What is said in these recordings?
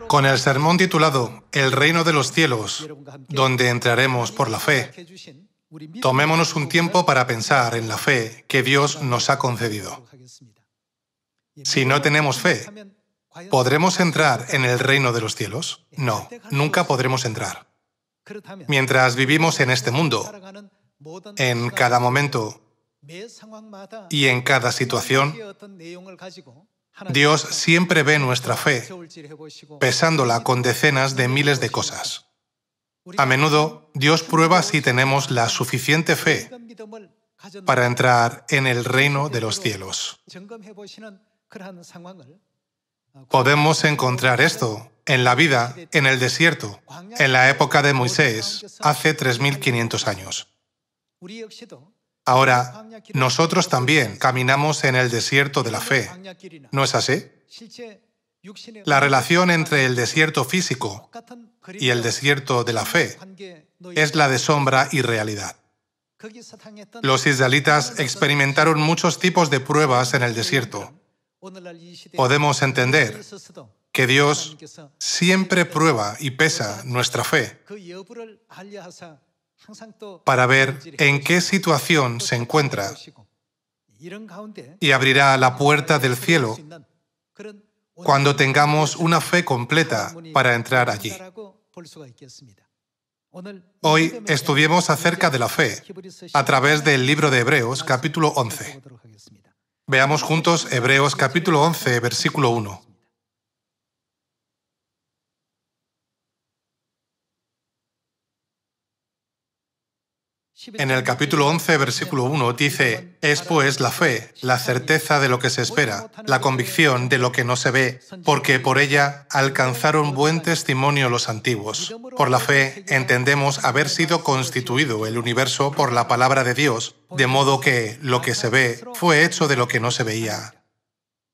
Con el sermón titulado El reino de los cielos, donde entraremos por la fe, tomémonos un tiempo para pensar en la fe que Dios nos ha concedido. Si no tenemos fe, ¿podremos entrar en el reino de los cielos? No, nunca podremos entrar. Mientras vivimos en este mundo, en cada momento y en cada situación, Dios siempre ve nuestra fe, pesándola con decenas de miles de cosas. A menudo, Dios prueba si tenemos la suficiente fe para entrar en el reino de los cielos. Podemos encontrar esto en la vida, en el desierto, en la época de Moisés, hace 3500 años. Ahora, nosotros también caminamos en el desierto de la fe. ¿No es así? La relación entre el desierto físico y el desierto de la fe es la de sombra y realidad. Los israelitas experimentaron muchos tipos de pruebas en el desierto. Podemos entender que Dios siempre prueba y pesa nuestra fe para ver en qué situación se encuentra y abrirá la puerta del cielo cuando tengamos una fe completa para entrar allí. Hoy estudiemos acerca de la fe a través del libro de Hebreos, capítulo 11. Veamos juntos Hebreos, capítulo 11, versículo 1. En el capítulo 11, versículo 1 dice: es pues la fe, la certeza de lo que se espera, la convicción de lo que no se ve, porque por ella alcanzaron buen testimonio los antiguos. Por la fe entendemos haber sido constituido el universo por la palabra de Dios, de modo que lo que se ve fue hecho de lo que no se veía.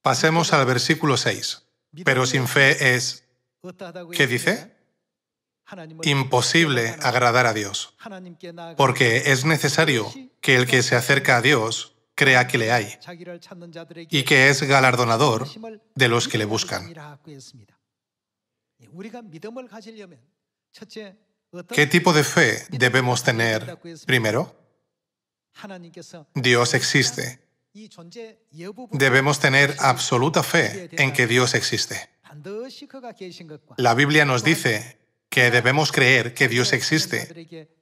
Pasemos al versículo 6. Pero sin fe es... ¿Qué dice? Imposible agradar a Dios, porque es necesario que el que se acerca a Dios crea que le hay y que es galardonador de los que le buscan. ¿Qué tipo de fe debemos tener primero? Dios existe. Debemos tener absoluta fe en que Dios existe. La Biblia nos dice que debemos creer que Dios existe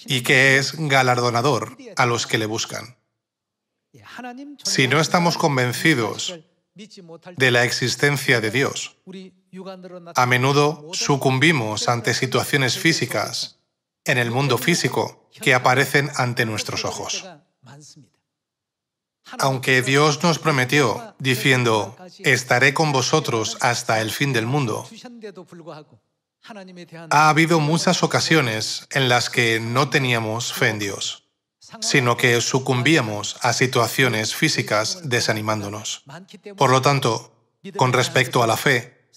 y que es galardonador a los que le buscan. Si no estamos convencidos de la existencia de Dios, a menudo sucumbimos ante situaciones físicas en el mundo físico que aparecen ante nuestros ojos. Aunque Dios nos prometió, diciendo: estaré con vosotros hasta el fin del mundo, ha habido muchas ocasiones en las que no teníamos fe en Dios, sino que sucumbíamos a situaciones físicas desanimándonos. Por lo tanto, con respecto a la fe,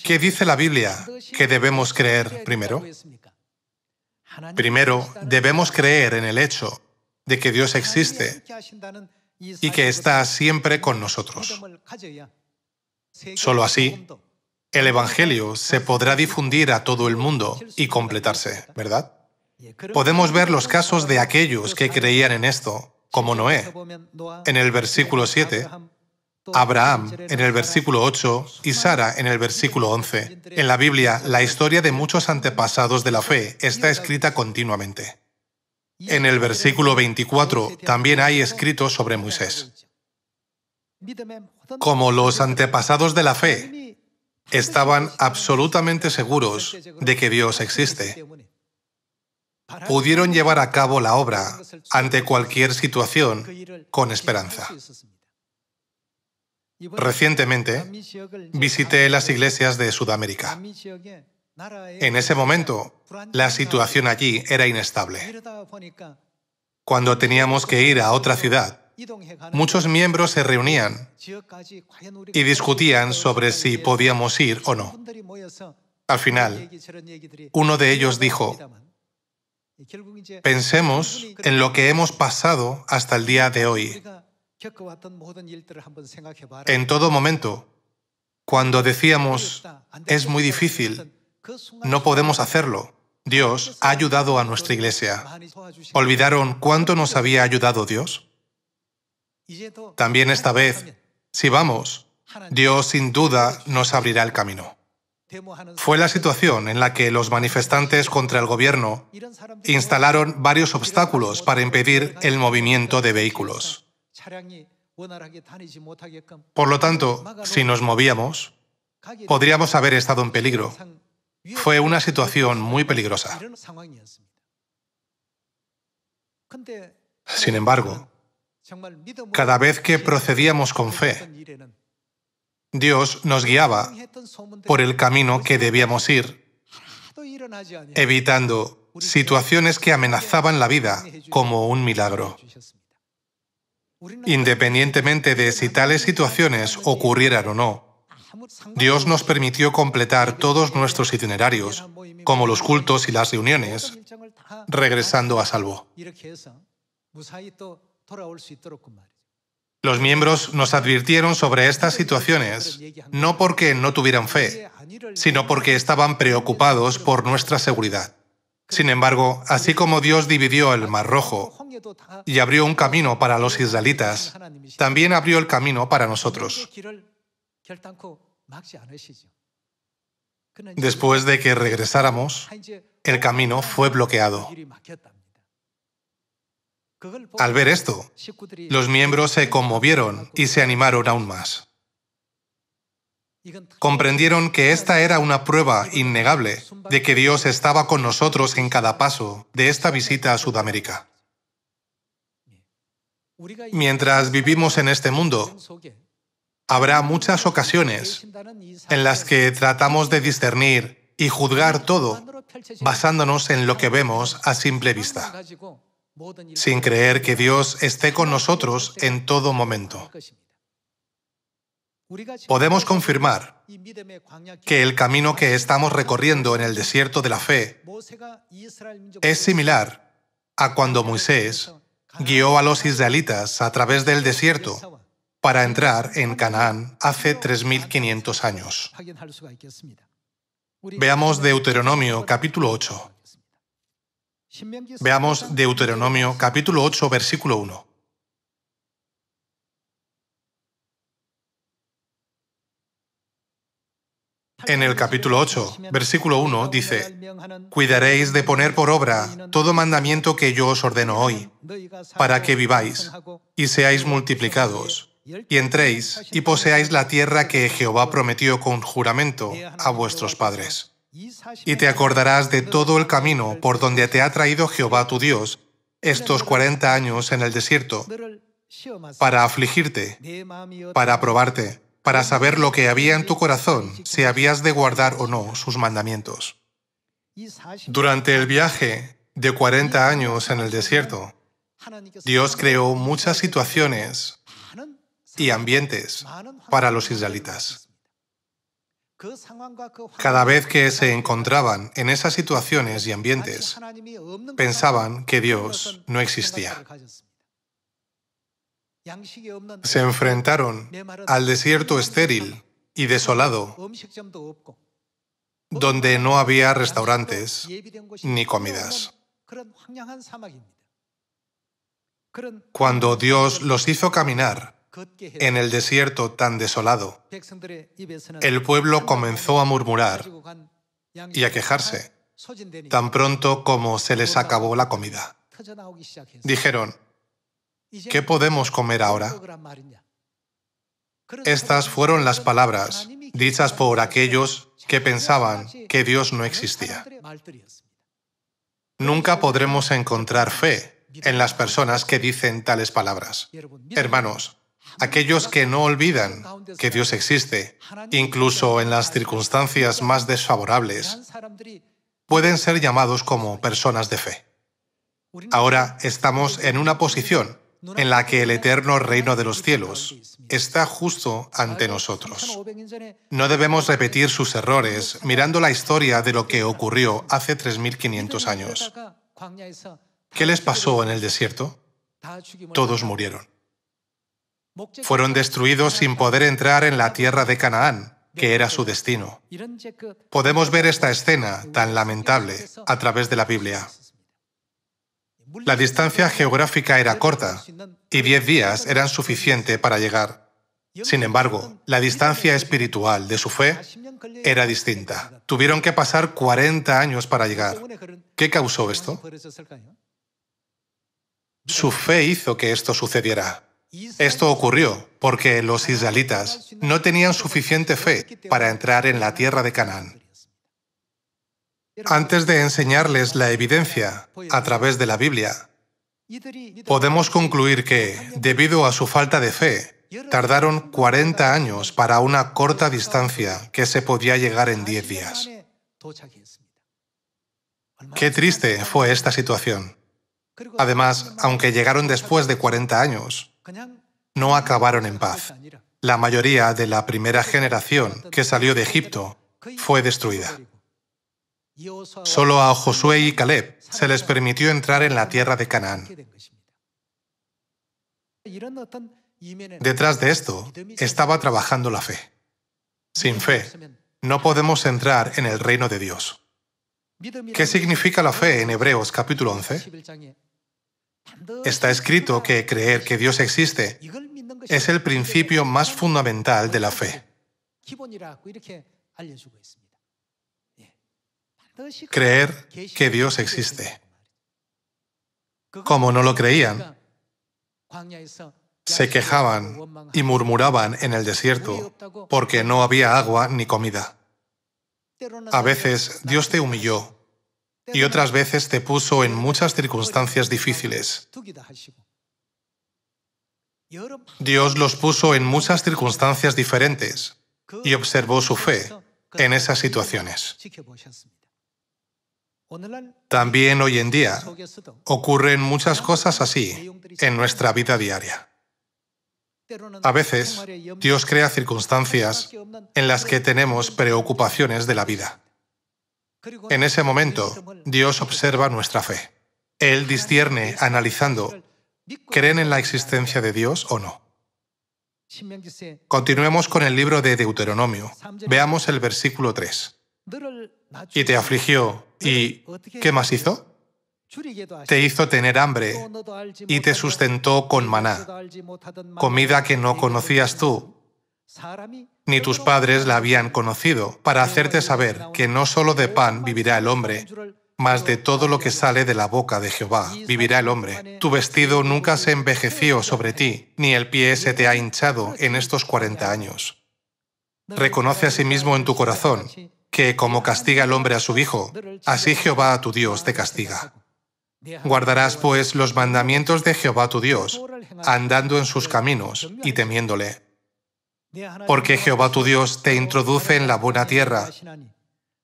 ¿qué dice la Biblia que debemos creer primero? Primero, debemos creer en el hecho de que Dios existe y que está siempre con nosotros. Solo así, el Evangelio se podrá difundir a todo el mundo y completarse, ¿verdad? Podemos ver los casos de aquellos que creían en esto, como Noé, en el versículo 7, Abraham, en el versículo 8, y Sara, en el versículo 11. En la Biblia, la historia de muchos antepasados de la fe está escrita continuamente. En el versículo 24 también hay escrito sobre Moisés. Como los antepasados de la fe estaban absolutamente seguros de que Dios existe, pudieron llevar a cabo la obra ante cualquier situación con esperanza. Recientemente, visité las iglesias de Sudamérica. En ese momento, la situación allí era inestable. Cuando teníamos que ir a otra ciudad, muchos miembros se reunían y discutían sobre si podíamos ir o no. Al final, uno de ellos dijo: pensemos en lo que hemos pasado hasta el día de hoy. En todo momento, Cuando decíamos, es muy difícil, no podemos hacerlo, Dios ha ayudado a nuestra iglesia. ¿Olvidaron cuánto nos había ayudado Dios? También esta vez, si vamos, Dios sin duda nos abrirá el camino. Fue la situación en la que los manifestantes contra el gobierno instalaron varios obstáculos para impedir el movimiento de vehículos. Por lo tanto, si nos movíamos, podríamos haber estado en peligro. Fue una situación muy peligrosa. Sin embargo, cada vez que procedíamos con fe, Dios nos guiaba por el camino que debíamos ir, evitando situaciones que amenazaban la vida como un milagro. Independientemente de si tales situaciones ocurrieran o no, Dios nos permitió completar todos nuestros itinerarios, como los cultos y las reuniones, regresando a salvo. Los miembros nos advirtieron sobre estas situaciones, no porque no tuvieran fe, sino porque estaban preocupados por nuestra seguridad. Sin embargo, así como Dios dividió el Mar Rojo y abrió un camino para los israelitas, también abrió el camino para nosotros. Después de que regresáramos, el camino fue bloqueado. Al ver esto, los miembros se conmovieron y se animaron aún más. Comprendieron que esta era una prueba innegable de que Dios estaba con nosotros en cada paso de esta visita a Sudamérica. Mientras vivimos en este mundo, habrá muchas ocasiones en las que tratamos de discernir y juzgar todo basándonos en lo que vemos a simple vista, sin creer que Dios esté con nosotros en todo momento. Podemos confirmar que el camino que estamos recorriendo en el desierto de la fe es similar a cuando Moisés guió a los israelitas a través del desierto para entrar en Canaán hace 3500 años. Veamos Deuteronomio capítulo 8. Veamos Deuteronomio capítulo 8, versículo 1. En el capítulo 8, versículo 1 dice: «Cuidaréis de poner por obra todo mandamiento que yo os ordeno hoy, para que viváis y seáis multiplicados, y entréis y poseáis la tierra que Jehová prometió con juramento a vuestros padres. Y te acordarás de todo el camino por donde te ha traído Jehová tu Dios estos 40 años en el desierto, para afligirte, para probarte, para saber lo que había en tu corazón, si habías de guardar o no sus mandamientos». Durante el viaje de 40 años en el desierto, Dios creó muchas situaciones y ambientes para los israelitas. Cada vez que se encontraban en esas situaciones y ambientes, pensaban que Dios no existía. Se enfrentaron al desierto estéril y desolado, donde no había restaurantes ni comidas. Cuando Dios los hizo caminar en el desierto tan desolado, el pueblo comenzó a murmurar y a quejarse tan pronto como se les acabó la comida. Dijeron: ¿qué podemos comer ahora? Estas fueron las palabras dichas por aquellos que pensaban que Dios no existía. Nunca podremos encontrar fe en las personas que dicen tales palabras. Hermanos, aquellos que no olvidan que Dios existe, incluso en las circunstancias más desfavorables, pueden ser llamados como personas de fe. Ahora estamos en una posición en la que el eterno reino de los cielos está justo ante nosotros. No debemos repetir sus errores mirando la historia de lo que ocurrió hace 3500 años. ¿Qué les pasó en el desierto? Todos murieron. Fueron destruidos sin poder entrar en la tierra de Canaán, que era su destino. Podemos ver esta escena tan lamentable a través de la Biblia. La distancia geográfica era corta y 10 días eran suficiente para llegar. Sin embargo, la distancia espiritual de su fe era distinta. Tuvieron que pasar 40 años para llegar. ¿Qué causó esto? Su fe hizo que esto sucediera. Esto ocurrió porque los israelitas no tenían suficiente fe para entrar en la tierra de Canaán. Antes de enseñarles la evidencia a través de la Biblia, podemos concluir que, debido a su falta de fe, tardaron 40 años para una corta distancia que se podía llegar en 10 días. Qué triste fue esta situación. Además, aunque llegaron después de 40 años, no acabaron en paz. La mayoría de la primera generación que salió de Egipto fue destruida. Solo a Josué y Caleb se les permitió entrar en la tierra de Canaán. Detrás de esto estaba trabajando la fe. Sin fe, no podemos entrar en el reino de Dios. ¿Qué significa la fe en Hebreos capítulo 11? Está escrito que creer que Dios existe es el principio más fundamental de la fe. Creer que Dios existe. Como no lo creían, se quejaban y murmuraban en el desierto porque no había agua ni comida. A veces Dios te humilló y otras veces te puso en muchas circunstancias difíciles. Dios los puso en muchas circunstancias diferentes y observó su fe en esas situaciones. También hoy en día ocurren muchas cosas así en nuestra vida diaria. A veces, Dios crea circunstancias en las que tenemos preocupaciones de la vida. En ese momento, Dios observa nuestra fe. Él discierne analizando, ¿creen en la existencia de Dios o no? Continuemos con el libro de Deuteronomio. Veamos el versículo 3. Y te afligió, ¿y qué más hizo? Te hizo tener hambre y te sustentó con maná, comida que no conocías tú, ni tus padres la habían conocido, para hacerte saber que no solo de pan vivirá el hombre, mas de todo lo que sale de la boca de Jehová vivirá el hombre. Tu vestido nunca se envejeció sobre ti, ni el pie se te ha hinchado en estos 40 años. Reconoce asimismo en tu corazón que como castiga el hombre a su hijo, así Jehová tu Dios te castiga. Guardarás, pues, los mandamientos de Jehová tu Dios, andando en sus caminos y temiéndole. Porque Jehová tu Dios te introduce en la buena tierra,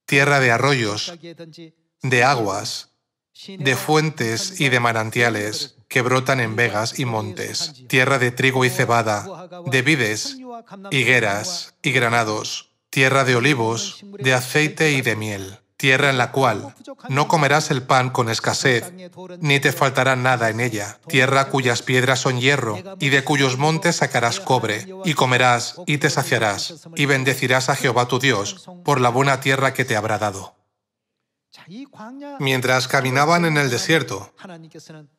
tierra de arroyos, de aguas, de fuentes y de manantiales que brotan en vegas y montes, tierra de trigo y cebada, de vides, higueras y granados, tierra de olivos, de aceite y de miel, tierra en la cual no comerás el pan con escasez, ni te faltará nada en ella, tierra cuyas piedras son hierro, y de cuyos montes sacarás cobre, y comerás y te saciarás, y bendecirás a Jehová tu Dios por la buena tierra que te habrá dado. Mientras caminaban en el desierto,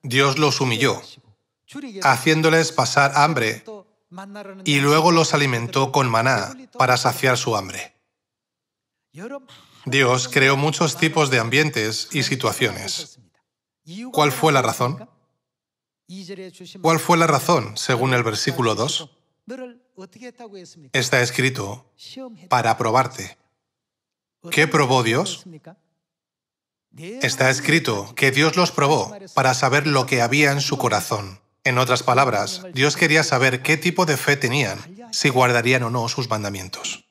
Dios los humilló, haciéndoles pasar hambre, y luego los alimentó con maná para saciar su hambre. Dios creó muchos tipos de ambientes y situaciones. ¿Cuál fue la razón? ¿Cuál fue la razón, según el versículo 2? Está escrito, para probarte. ¿Qué probó Dios? Está escrito que Dios los probó para saber lo que había en su corazón. En otras palabras, Dios quería saber qué tipo de fe tenían, si guardarían o no sus mandamientos.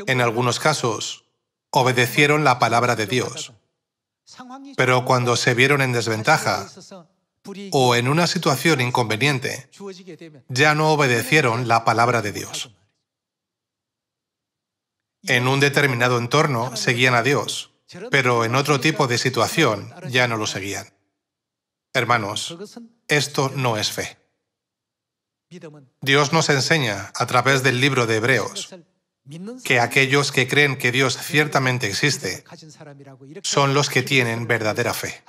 En algunos casos, obedecieron la palabra de Dios, pero cuando se vieron en desventaja o en una situación inconveniente, ya no obedecieron la palabra de Dios. En un determinado entorno seguían a Dios, pero en otro tipo de situación ya no lo seguían. Hermanos, esto no es fe. Dios nos enseña, a través del libro de Hebreos, que aquellos que creen que Dios ciertamente existe son los que tienen verdadera fe.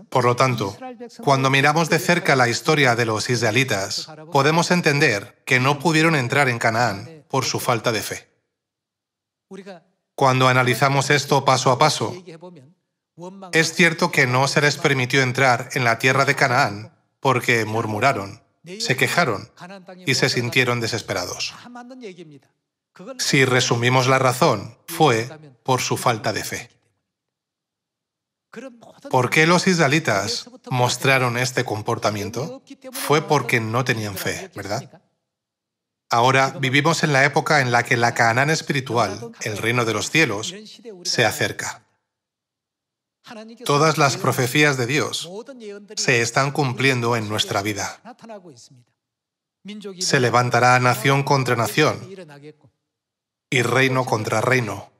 Por lo tanto, cuando miramos de cerca la historia de los israelitas, podemos entender que no pudieron entrar en Canaán por su falta de fe. Cuando analizamos esto paso a paso, es cierto que no se les permitió entrar en la tierra de Canaán porque murmuraron, se quejaron y se sintieron desesperados. Si resumimos la razón, fue por su falta de fe. ¿Por qué los israelitas mostraron este comportamiento? Fue porque no tenían fe, ¿verdad? Ahora vivimos en la época en la que la Canaán espiritual, el reino de los cielos, se acerca. Todas las profecías de Dios se están cumpliendo en nuestra vida. Se levantará nación contra nación y reino contra reino.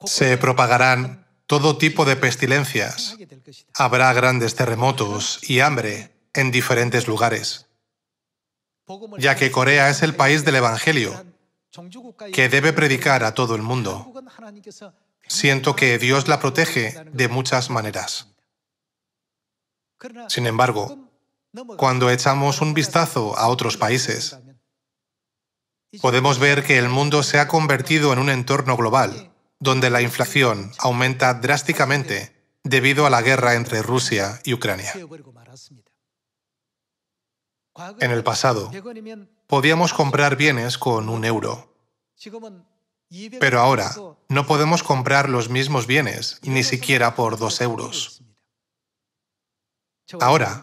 Se propagarán todo tipo de pestilencias. Habrá grandes terremotos y hambre en diferentes lugares, ya que Corea es el país del Evangelio, que debe predicar a todo el mundo. Siento que Dios la protege de muchas maneras. Sin embargo, cuando echamos un vistazo a otros países, podemos ver que el mundo se ha convertido en un entorno global, donde la inflación aumenta drásticamente debido a la guerra entre Rusia y Ucrania. En el pasado, podíamos comprar bienes con €1, pero ahora no podemos comprar los mismos bienes ni siquiera por €2. Ahora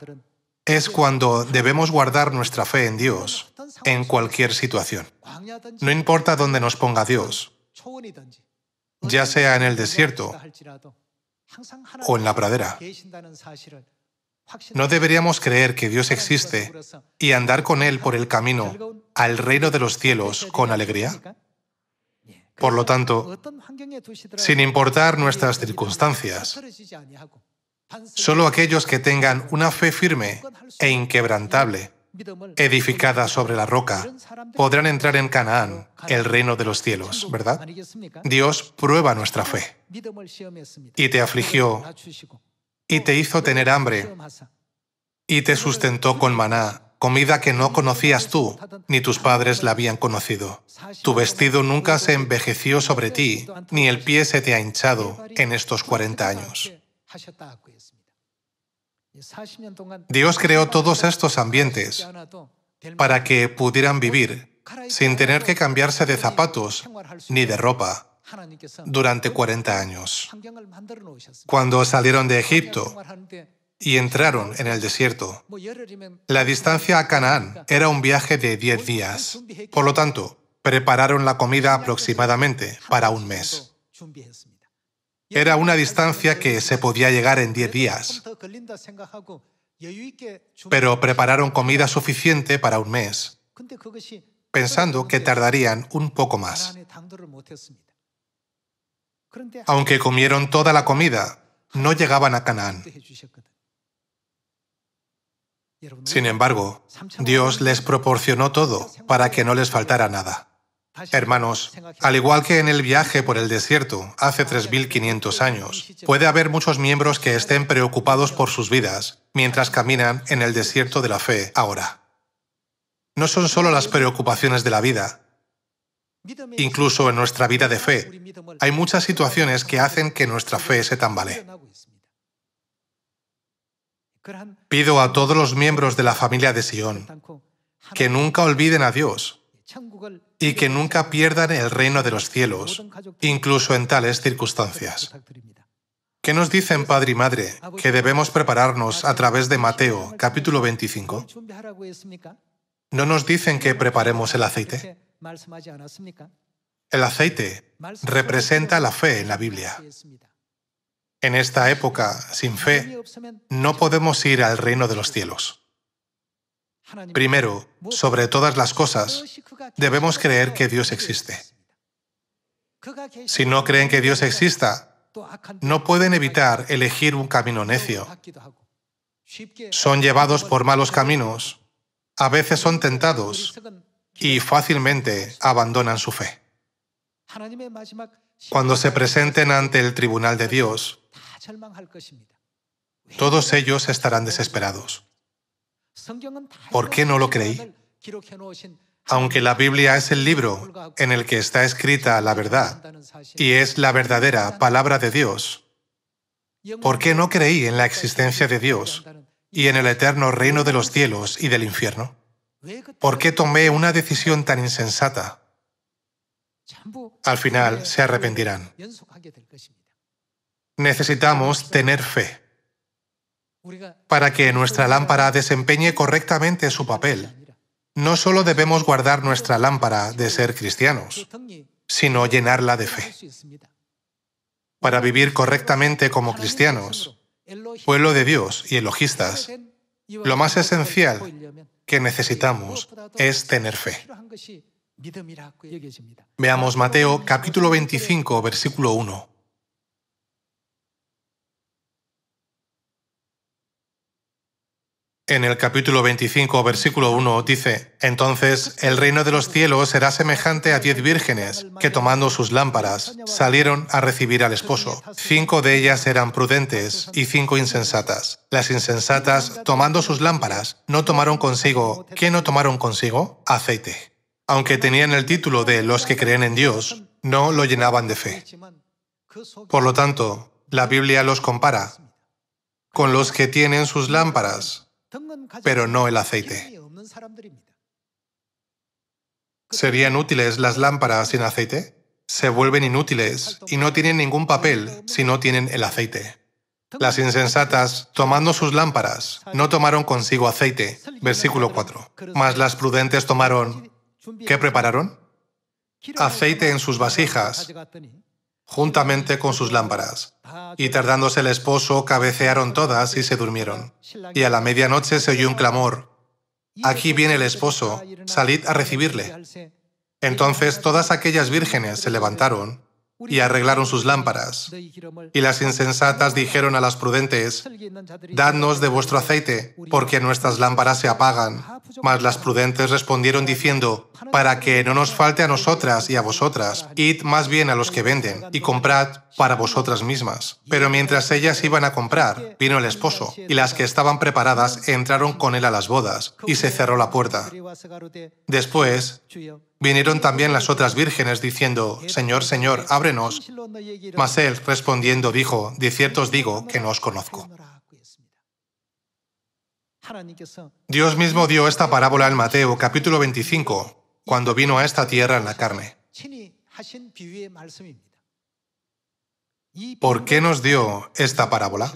es cuando debemos guardar nuestra fe en Dios en cualquier situación. No importa dónde nos ponga Dios, ya sea en el desierto o en la pradera. ¿No deberíamos creer que Dios existe y andar con Él por el camino al reino de los cielos con alegría? Por lo tanto, sin importar nuestras circunstancias, solo aquellos que tengan una fe firme e inquebrantable, edificada sobre la roca, podrán entrar en Canaán, el reino de los cielos, ¿verdad? Dios prueba nuestra fe y te afligió y te hizo tener hambre y te sustentó con maná, comida que no conocías tú, ni tus padres la habían conocido. Tu vestido nunca se envejeció sobre ti, ni el pie se te ha hinchado en estos 40 años. Dios creó todos estos ambientes para que pudieran vivir sin tener que cambiarse de zapatos ni de ropa durante 40 años. Cuando salieron de Egipto y entraron en el desierto, la distancia a Canaán era un viaje de 10 días. Por lo tanto, prepararon la comida aproximadamente para un mes. Era una distancia que se podía llegar en 10 días, pero prepararon comida suficiente para un mes, pensando que tardarían un poco más. Aunque comieron toda la comida, no llegaban a Canaán. Sin embargo, Dios les proporcionó todo para que no les faltara nada. Hermanos, al igual que en el viaje por el desierto hace 3500 años, puede haber muchos miembros que estén preocupados por sus vidas mientras caminan en el desierto de la fe ahora. No son solo las preocupaciones de la vida. Incluso en nuestra vida de fe, hay muchas situaciones que hacen que nuestra fe se tambalee. Pido a todos los miembros de la familia de Sion que nunca olviden a Dios y que nunca pierdan el reino de los cielos, incluso en tales circunstancias. ¿Qué nos dicen padre y madre que debemos prepararnos a través de Mateo, capítulo 25? ¿No nos dicen que preparemos el aceite? El aceite representa la fe en la Biblia. En esta época, sin fe, no podemos ir al reino de los cielos. Primero, sobre todas las cosas, debemos creer que Dios existe. Si no creen que Dios exista, no pueden evitar elegir un camino necio. Son llevados por malos caminos a veces son tentados y fácilmente abandonan su fe. Cuando se presenten ante el tribunal de Dios, todos ellos estarán desesperados. ¿Por qué no lo creí? Aunque la Biblia es el libro en el que está escrita la verdad y es la verdadera palabra de Dios, ¿por qué no creí en la existencia de Dios y en el eterno reino de los cielos y del infierno? ¿Por qué tomé una decisión tan insensata? Al final se arrepentirán. Necesitamos tener fe para que nuestra lámpara desempeñe correctamente su papel. No solo debemos guardar nuestra lámpara de ser cristianos, sino llenarla de fe. Para vivir correctamente como cristianos, pueblo de Dios y elojistas, lo más esencial que necesitamos es tener fe. Veamos Mateo capítulo 25, versículo 1. En el capítulo 25, versículo 1 dice: Entonces el reino de los cielos será semejante a 10 vírgenes, que tomando sus lámparas, salieron a recibir al esposo. 5 de ellas eran prudentes y 5 insensatas. Las insensatas, tomando sus lámparas, no tomaron consigo. ¿Qué no tomaron consigo? Aceite. Aunque tenían el título de los que creen en Dios, no lo llenaban de fe. Por lo tanto, la Biblia los compara con los que tienen sus lámparas, pero no el aceite. ¿Serían útiles las lámparas sin aceite? Se vuelven inútiles y no tienen ningún papel si no tienen el aceite. Las insensatas, tomando sus lámparas, no tomaron consigo aceite. Versículo 4. Mas las prudentes tomaron... ¿Qué prepararon? Aceite en sus vasijas, juntamente con sus lámparas. Y tardándose el esposo, cabecearon todas y se durmieron. Y a la medianoche se oyó un clamor: «Aquí viene el esposo, salid a recibirle». Entonces todas aquellas vírgenes se levantaron y arreglaron sus lámparas. Y las insensatas dijeron a las prudentes: «Dadnos de vuestro aceite, porque nuestras lámparas se apagan». Mas las prudentes respondieron diciendo: «Para que no nos falte a nosotras y a vosotras, id más bien a los que venden, y comprad para vosotras mismas». Pero mientras ellas iban a comprar, vino el esposo, y las que estaban preparadas entraron con él a las bodas, y se cerró la puerta. Después vinieron también las otras vírgenes diciendo: «Señor, Señor, ábrenos». Mas él, respondiendo, dijo: «De cierto os digo que no os conozco». Dios mismo dio esta parábola en Mateo capítulo 25, cuando vino a esta tierra en la carne. ¿Por qué nos dio esta parábola?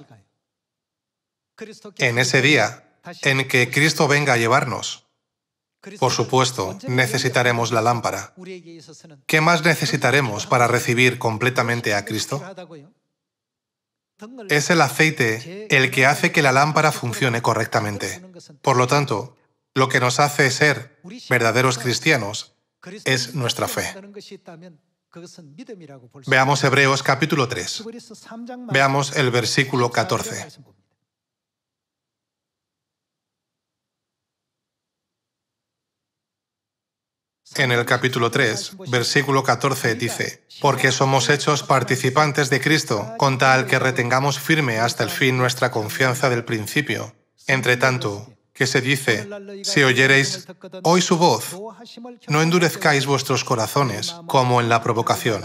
En ese día en que Cristo venga a llevarnos, por supuesto, necesitaremos la lámpara. ¿Qué más necesitaremos para recibir completamente a Cristo? Es el aceite el que hace que la lámpara funcione correctamente. Por lo tanto, lo que nos hace ser verdaderos cristianos es nuestra fe. Veamos Hebreos capítulo 3. Veamos el versículo 14. En el capítulo 3, versículo 14 dice: «Porque somos hechos participantes de Cristo, con tal que retengamos firme hasta el fin nuestra confianza del principio. Entre tanto, que se dice: si oyereis hoy su voz, no endurezcáis vuestros corazones, como en la provocación».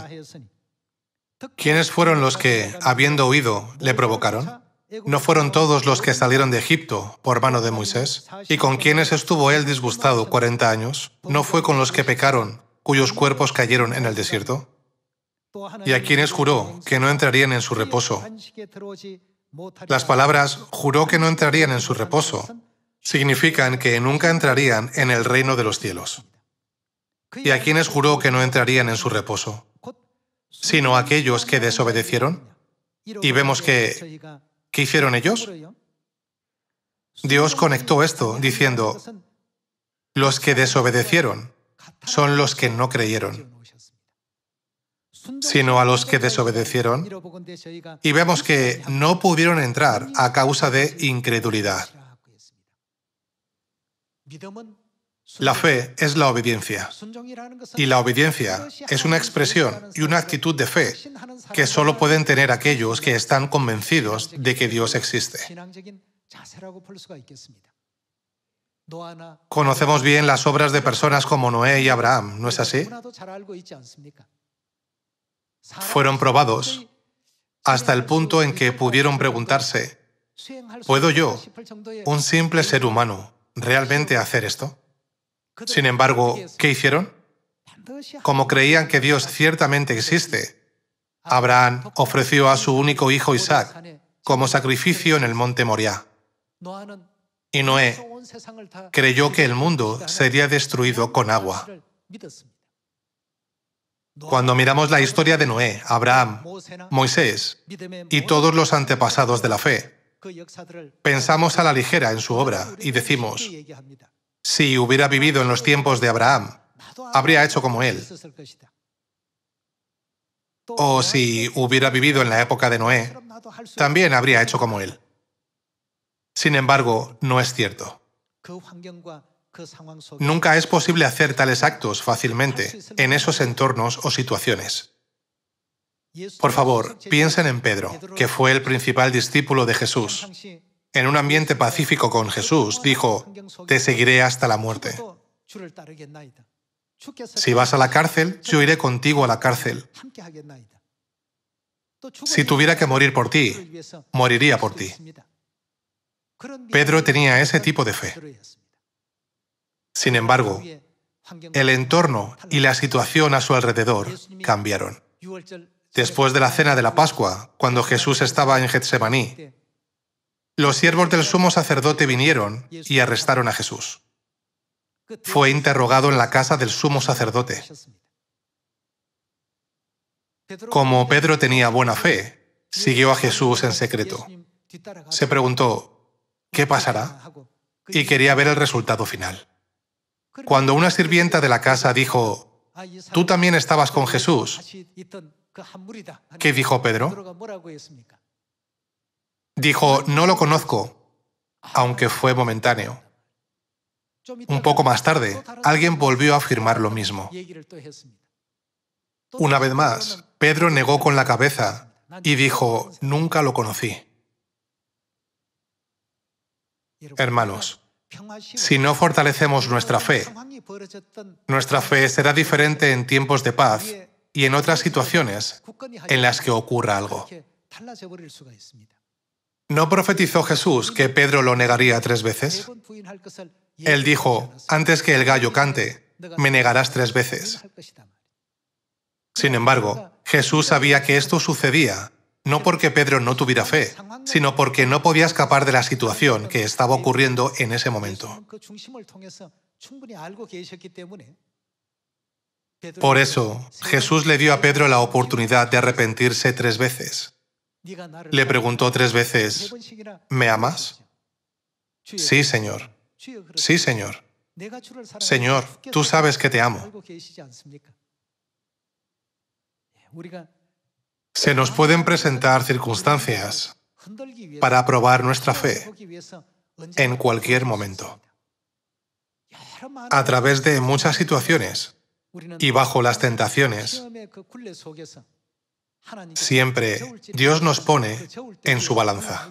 ¿Quiénes fueron los que, habiendo oído, le provocaron? ¿No fueron todos los que salieron de Egipto por mano de Moisés? ¿Y con quiénes estuvo él disgustado 40 años? ¿No fue con los que pecaron, cuyos cuerpos cayeron en el desierto? ¿Y a quienes juró que no entrarían en su reposo? Las palabras «juró que no entrarían en su reposo» significan que nunca entrarían en el reino de los cielos. ¿Y a quienes juró que no entrarían en su reposo? Sino a aquellos que desobedecieron. Y vemos que... ¿qué hicieron ellos? Dios conectó esto diciendo: los que desobedecieron son los que no creyeron, sino a los que desobedecieron, y vemos que no pudieron entrar a causa de incredulidad. La fe es la obediencia. Y la obediencia es una expresión y una actitud de fe que solo pueden tener aquellos que están convencidos de que Dios existe. Conocemos bien las obras de personas como Noé y Abraham, ¿no es así? Fueron probados hasta el punto en que pudieron preguntarse, ¿puedo yo, un simple ser humano, realmente hacer esto? Sin embargo, ¿qué hicieron? Como creían que Dios ciertamente existe, Abraham ofreció a su único hijo Isaac como sacrificio en el monte Moriah. Y Noé creyó que el mundo sería destruido con agua. Cuando miramos la historia de Noé, Abraham, Moisés y todos los antepasados de la fe, pensamos a la ligera en su obra y decimos, si hubiera vivido en los tiempos de Abraham, habría hecho como él. O si hubiera vivido en la época de Noé, también habría hecho como él. Sin embargo, no es cierto. Nunca es posible hacer tales actos fácilmente en esos entornos o situaciones. Por favor, piensen en Pedro, que fue el principal discípulo de Jesús. En un ambiente pacífico con Jesús, dijo, te seguiré hasta la muerte. Si vas a la cárcel, yo iré contigo a la cárcel. Si tuviera que morir por ti, moriría por ti. Pedro tenía ese tipo de fe. Sin embargo, el entorno y la situación a su alrededor cambiaron. Después de la cena de la Pascua, cuando Jesús estaba en Getsemaní, los siervos del sumo sacerdote vinieron y arrestaron a Jesús. Fue interrogado en la casa del sumo sacerdote. Como Pedro tenía buena fe, siguió a Jesús en secreto. Se preguntó, ¿qué pasará? Y quería ver el resultado final. Cuando una sirvienta de la casa dijo, ¿tú también estabas con Jesús? ¿Qué dijo Pedro? Dijo, no lo conozco, aunque fue momentáneo. Un poco más tarde, alguien volvió a afirmar lo mismo. Una vez más, Pedro negó con la cabeza y dijo, nunca lo conocí. Hermanos, si no fortalecemos nuestra fe será diferente en tiempos de paz y en otras situaciones en las que ocurra algo. ¿No profetizó Jesús que Pedro lo negaría 3 veces? Él dijo, antes que el gallo cante, me negarás 3 veces. Sin embargo, Jesús sabía que esto sucedía, no porque Pedro no tuviera fe, sino porque no podía escapar de la situación que estaba ocurriendo en ese momento. Por eso, Jesús le dio a Pedro la oportunidad de arrepentirse 3 veces. Le preguntó 3 veces, ¿me amas? Sí, Señor. Sí, Señor. Señor, tú sabes que te amo. Se nos pueden presentar circunstancias para probar nuestra fe en cualquier momento. A través de muchas situaciones y bajo las tentaciones, siempre Dios nos pone en su balanza.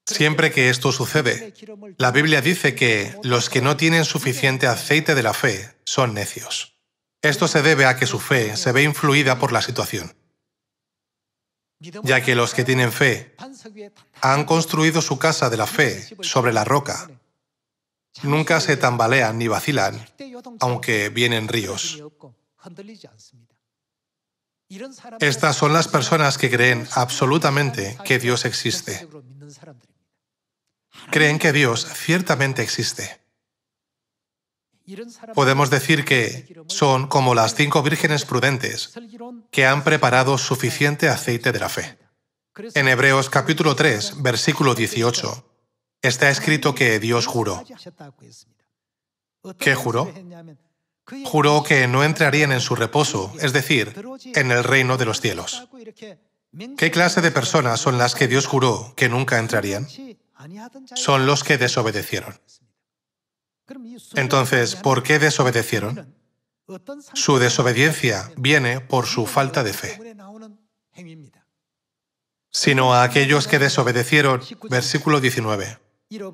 Siempre que esto sucede, la Biblia dice que los que no tienen suficiente aceite de la fe son necios. Esto se debe a que su fe se ve influida por la situación, ya que los que tienen fe han construido su casa de la fe sobre la roca. Nunca se tambalean ni vacilan, aunque vienen ríos. Estas son las personas que creen absolutamente que Dios existe. Creen que Dios ciertamente existe. Podemos decir que son como las 5 vírgenes prudentes que han preparado suficiente aceite de la fe. En Hebreos capítulo 3, versículo 18, está escrito que Dios juró. ¿Qué juró? Juró que no entrarían en su reposo, es decir, en el reino de los cielos. ¿Qué clase de personas son las que Dios juró que nunca entrarían? son los que desobedecieron. Entonces, ¿por qué desobedecieron? Su desobediencia viene por su falta de fe. Sino a aquellos que desobedecieron, versículo 19.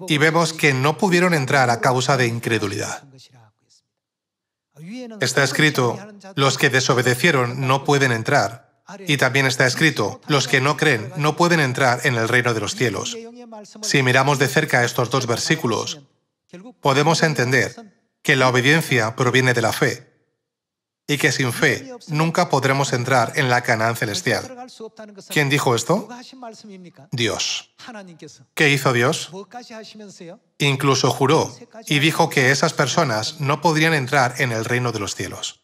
Y vemos que no pudieron entrar a causa de incredulidad. Está escrito, los que desobedecieron no pueden entrar. Y también está escrito, los que no creen no pueden entrar en el reino de los cielos. Si miramos de cerca estos dos versículos, podemos entender que la obediencia proviene de la fe y que sin fe nunca podremos entrar en la Canaán celestial. ¿Quién dijo esto? Dios. ¿Qué hizo Dios? Incluso juró y dijo que esas personas no podrían entrar en el reino de los cielos.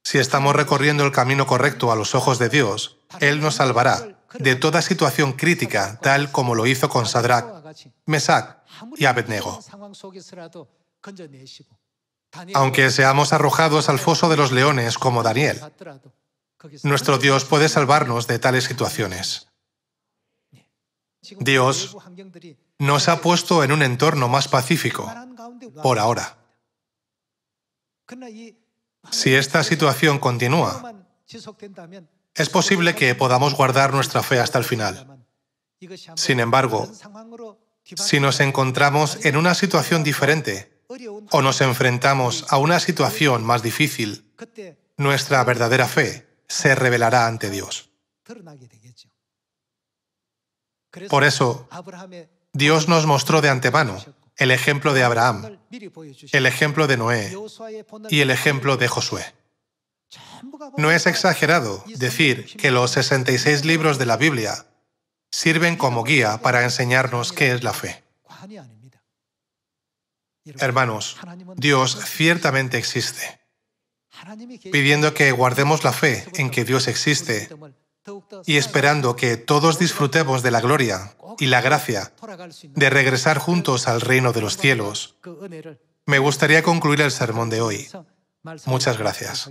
Si estamos recorriendo el camino correcto a los ojos de Dios, Él nos salvará de toda situación crítica, tal como lo hizo con Sadrach, Mesac y Abednego. Aunque seamos arrojados al foso de los leones como Daniel, nuestro Dios puede salvarnos de tales situaciones. Dios nos ha puesto en un entorno más pacífico, por ahora. Si esta situación continúa, es posible que podamos guardar nuestra fe hasta el final. Sin embargo, si nos encontramos en una situación diferente o nos enfrentamos a una situación más difícil, nuestra verdadera fe se revelará ante Dios. Por eso, Dios nos mostró de antemano el ejemplo de Abraham, el ejemplo de Noé y el ejemplo de Josué. No es exagerado decir que los 66 libros de la Biblia sirven como guía para enseñarnos qué es la fe. Hermanos, Dios ciertamente existe, pidiendo que guardemos la fe en que Dios existe y esperando que todos disfrutemos de la gloria y la gracia de regresar juntos al reino de los cielos. Me gustaría concluir el sermón de hoy. Muchas gracias.